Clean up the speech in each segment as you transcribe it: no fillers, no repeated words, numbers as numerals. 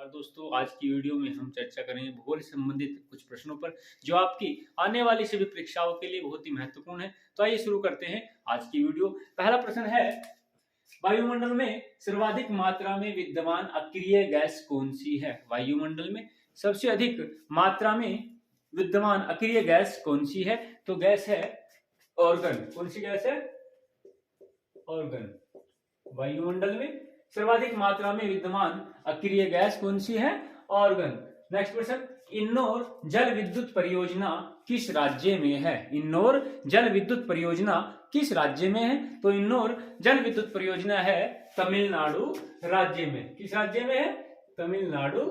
नमस्कार दोस्तों, आज की वीडियो में हम चर्चा करेंगे भूगोल से संबंधित कुछ प्रश्नों पर जो आपकी आने वाली सभी परीक्षाओं के लिए बहुत ही महत्वपूर्ण है। तो आइए शुरू करते हैं आज की वीडियो। पहला प्रश्न है, वायुमंडल में सर्वाधिक मात्रा में विद्यमान अक्रिय गैस कौन सी है? वायुमंडल में सबसे अधिक मात्रा में विद्यमान अक्रिय गैस कौन सी है? तो गैस है ऑर्गन। कौन सी गैस है? ऑर्गन। वायुमंडल में सर्वाधिक मात्रा में विद्यमान अक्रिय गैस कौन सी है? ऑर्गन। नेक्स्ट क्वेश्चन, इन्नौर जल विद्युत परियोजना किस राज्य में है? इन्नौर जल विद्युत परियोजना किस राज्य में है? तो इन्नौर जल विद्युत परियोजना है तमिलनाडु राज्य में। किस राज्य में है? तमिलनाडु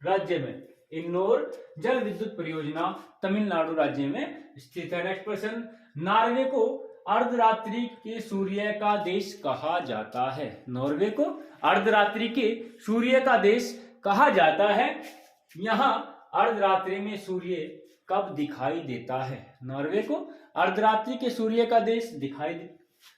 राज्य में। इन्नौर जल विद्युत परियोजना तमिलनाडु राज्य में स्थित है। नेक्स्ट क्वेश्चन, नॉर्वे को अर्धरात्रि के सूर्य का देश कहा जाता है? नॉर्वे को अर्धरात्रि के सूर्य का देश कहा जाता है। यहाँ अर्धरात्रि में सूर्य कब दिखाई देता है? नॉर्वे को अर्धरात्रि के सूर्य का देश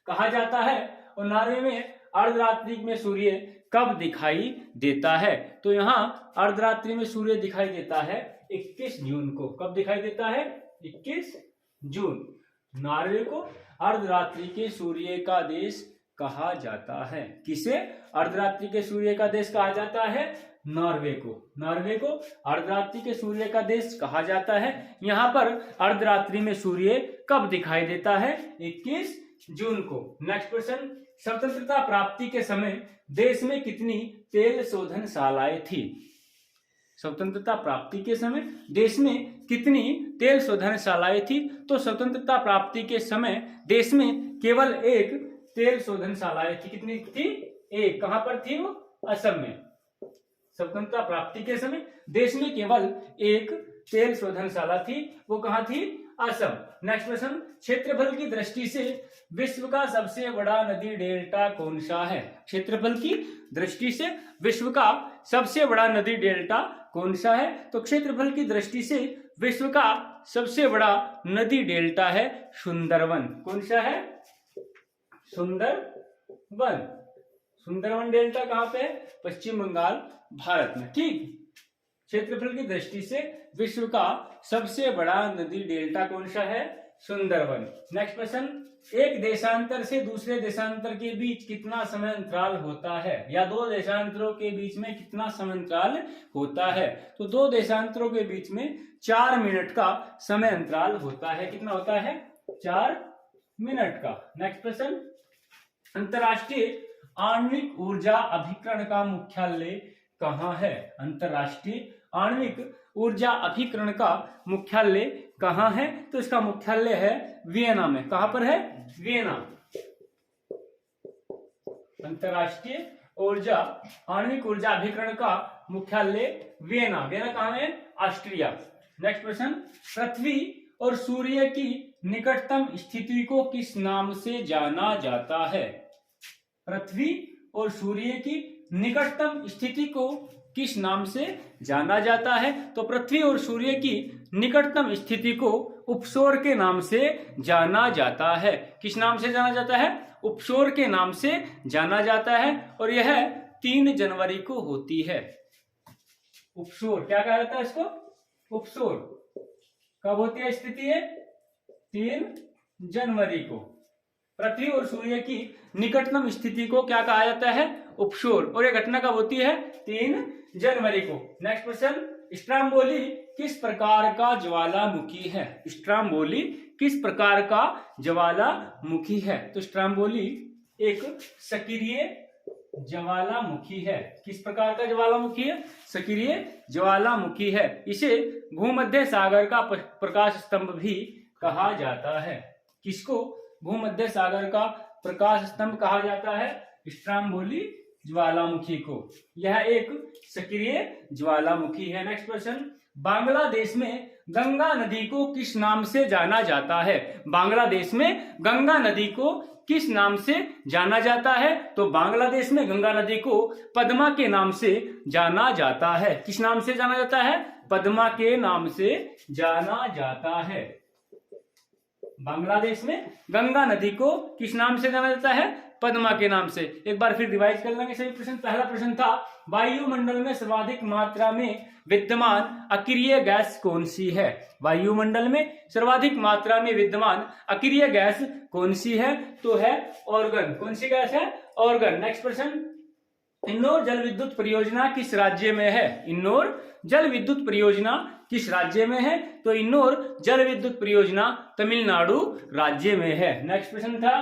कहा जाता है। और नॉर्वे में अर्धरात्रि में सूर्य कब दिखाई देता है? तो यहाँ अर्धरात्रि में सूर्य दिखाई देता है 21 जून को। कब दिखाई देता है? 21 जून। नॉर्वे को अर्धरात्रि के सूर्य का देश कहा जाता है। किसे अर्धरात्रि के सूर्य का देश कहा जाता है? नॉर्वे को। नॉर्वे को अर्धरात्रि के सूर्य का देश कहा जाता है। यहाँ पर अर्धरात्रि में सूर्य कब दिखाई देता है? 21 जून को। नेक्स्ट क्वेश्चन, स्वतंत्रता प्राप्ति के समय देश में कितनी तेल शोधनशालाएं थी? स्वतंत्रता प्राप्ति के समय देश में कितनी तेल शोधनशालाएं थी? तो स्वतंत्रता प्राप्ति के समय देश में केवल एक तेल शोधनशालाएं थी। कितनी थी? एक। कहां पर थी वो? असम में। स्वतंत्रता प्राप्ति के समय देश में केवल एक तेल शोधनशाला थी। वो कहां थी? असम। नेक्स्ट क्वेश्चन, क्षेत्रफल की दृष्टि से विश्व का सबसे बड़ा नदी डेल्टा कौन सा है? क्षेत्रफल की दृष्टि से विश्व का सबसे बड़ा नदी डेल्टा कौन सा है? तो क्षेत्रफल की दृष्टि से विश्व का सबसे बड़ा नदी डेल्टा है सुंदरवन। कौन सा है? सुंदरवन। सुंदरवन डेल्टा कहां पे है? पश्चिम बंगाल, भारत में। ठीक। क्षेत्रफल की दृष्टि से विश्व का सबसे बड़ा नदी डेल्टा कौन सा है? सुंदरवन। नेक्स्ट क्वेश्चन, एक देशांतर से दूसरे देशांतर के बीच कितना समय अंतराल होता है? या दो देशांतरों के बीच में कितना समय अंतराल होता है? तो दो देशांतरों के बीच में 4 मिनट का समय अंतराल होता है। कितना होता है? 4 मिनट का। नेक्स्ट क्वेश्चन, अंतरराष्ट्रीय आणविक ऊर्जा अभिकरण का मुख्यालय कहाँ है? अंतरराष्ट्रीय आणविक ऊर्जा अभिकरण का मुख्यालय कहाँ है? तो इसका मुख्यालय है वियना में। कहां पर है? वियना। अंतरराष्ट्रीय आणविक ऊर्जा अभिकरण का मुख्यालय वियना। वियना कहां है? ऑस्ट्रिया। नेक्स्ट क्वेश्चन, पृथ्वी और सूर्य की निकटतम स्थिति को किस नाम से जाना जाता है? पृथ्वी और सूर्य की निकटतम स्थिति को किस नाम से जाना जाता है? तो पृथ्वी और सूर्य की निकटतम स्थिति को उपसौर के नाम से जाना जाता है। किस नाम से जाना जाता है? उपसौर के नाम से जाना जाता है। और यह 3 जनवरी को होती है। उपसौर क्या कहा जाता है इसको? उपसौर कब होती है स्थिति? है 3 जनवरी को। पृथ्वी और सूर्य की निकटतम स्थिति को क्या कहा जाता है? उपसौर। और यह घटना कब होती है? 3 जनवरी को। नेक्स्ट क्वेश्चन, स्ट्रोम्बोली किस प्रकार का ज्वालामुखी है? स्ट्रोम्बोली किस प्रकार का ज्वालामुखी है? तो स्ट्रोम्बोली एक सक्रिय ज्वालामुखी है। किस प्रकार का ज्वालामुखी है? सक्रिय ज्वालामुखी है। इसे भूमध्य सागर का प्रकाश स्तंभ भी कहा जाता है। किसको भूमध्य सागर का प्रकाश स्तंभ कहा जाता है? स्ट्रोम्बोली ज्वालामुखी को। यह एक सक्रिय ज्वालामुखी है। नेक्स्ट क्वेश्चन, बांग्लादेश में गंगा नदी को किस नाम से जाना जाता है? बांग्लादेश में गंगा नदी को किस नाम से जाना जाता है? तो बांग्लादेश में गंगा नदी को पद्मा के नाम से जाना जाता है। किस नाम से जाना जाता है? पद्मा के नाम से जाना जाता है। बांग्लादेश में गंगा नदी को किस नाम से जाना जाता है? पद्मा के नाम से। एक बार फिर रिवाइज कर लेंगे सभी प्रश्न। पहला प्रश्न था वायुमंडल में सर्वाधिक मात्रा में विद्यमान अक्रिय गैस कौन सी है? वायुमंडल में सर्वाधिक मात्रा में विद्यमान अक्रिय गैस कौन सी है? तो है ऑर्गन। कौन सी गैस है? ऑर्गन। नेक्स्ट प्रश्न, इन्नौर जल विद्युत परियोजना किस राज्य में है? इन्नौर जल विद्युत परियोजना किस राज्य में है? तो इन्नौर जल विद्युत परियोजना तमिलनाडु राज्य में है। नेक्स्ट प्रश्न था,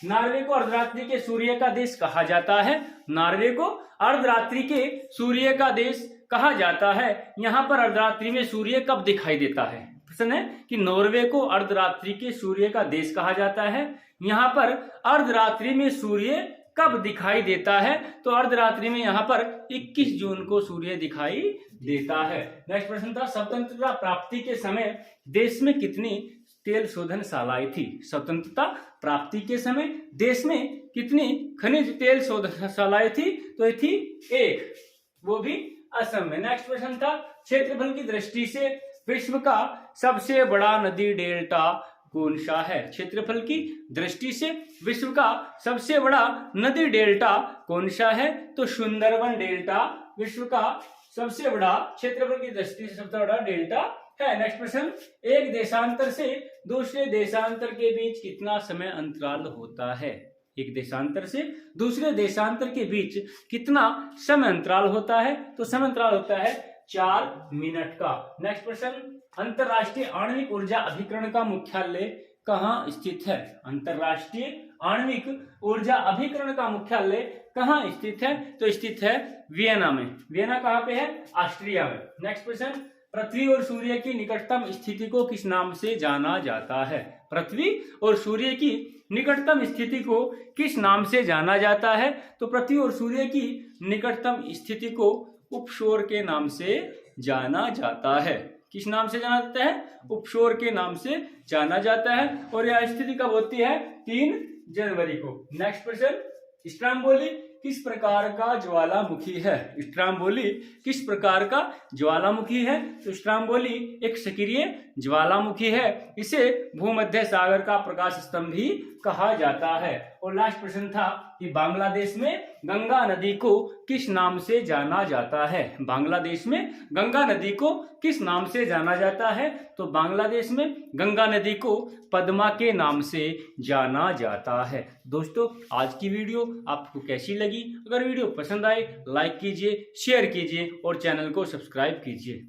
नॉर्वे को अर्धरात्रि के सूर्य का देश कहा जाता है? नॉर्वे को अर्धरात्रि के सूर्य का देश कहा जाता है। यहाँ पर अर्धरात्रि में सूर्य कब दिखाई देता है? प्रश्न है कि नॉर्वे को अर्धरात्रि के सूर्य का देश कहा जाता है। यहाँ पर अर्धरात्रि में सूर्य कब दिखाई देता है? तो अर्धरात्रि में यहाँ पर 21 जून को सूर्य दिखाई देता है। नेक्स्ट प्रश्न था, स्वतंत्रता प्राप्ति के समय देश में कितनी तेल शोधनशालाएं थी? स्वतंत्रता प्राप्ति के समय देश में कितनी खनिज तेल शोधनशालाएं थी? तो ये थी 1, वो भी असम में। नेक्स्ट प्रश्न था, क्षेत्रफल की दृष्टि से विश्व का सबसे बड़ा नदी डेल्टा कौन सा है? क्षेत्रफल की दृष्टि से विश्व का सबसे बड़ा नदी डेल्टा कौन सा है? तो सुंदरबन डेल्टा विश्व का सबसे बड़ा क्षेत्रफल की दृष्टि से सबसे बड़ा डेल्टा है। नेक्स्ट प्रश्न, एक देशांतर से दूसरे देशांतर के बीच कितना समय अंतराल होता है? एक देशांतर से दूसरे देशांतर के बीच कितना समय अंतराल होता है? तो समय अंतराल होता है 4 मिनट का। नेक्स्ट प्रश्न, अंतरराष्ट्रीय आणविक ऊर्जा अभिकरण का मुख्यालय कहाँ स्थित है? अंतरराष्ट्रीय आणविक ऊर्जा अभिकरण का मुख्यालय कहाँ स्थित है? तो स्थित है वियना में। वियना कहाँ पे है? ऑस्ट्रिया में। नेक्स्ट प्रश्न, पृथ्वी और सूर्य की निकटतम स्थिति को किस नाम से जाना जाता है? पृथ्वी और सूर्य की निकटतम स्थिति को किस नाम से जाना जाता है? तो पृथ्वी और सूर्य की निकटतम स्थिति को उपशोर के नाम से जाना जाता है। किस नाम से जाना जाता है? उपशोर के नाम से जाना जाता है। और यह स्थिति कब होती है? 3 जनवरी को। नेक्स्ट प्रश्न, स्ट्रोम्बोली किस प्रकार का ज्वालामुखी है? स्ट्रोम्बोली किस प्रकार का ज्वालामुखी है? तो स्ट्रोम्बोली एक सक्रिय ज्वालामुखी है। इसे भूमध्य सागर का प्रकाश स्तंभ भी कहा जाता है। और लास्ट प्रश्न था कि बांग्लादेश में गंगा नदी को किस नाम से जाना जाता है? बांग्लादेश में गंगा नदी को किस नाम से जाना जाता है? तो बांग्लादेश में गंगा नदी को पद्मा के नाम से जाना जाता है। दोस्तों, आज की वीडियो आपको कैसी लगी? अगर वीडियो पसंद आए लाइक कीजिए, शेयर कीजिए और चैनल को सब्सक्राइब कीजिए।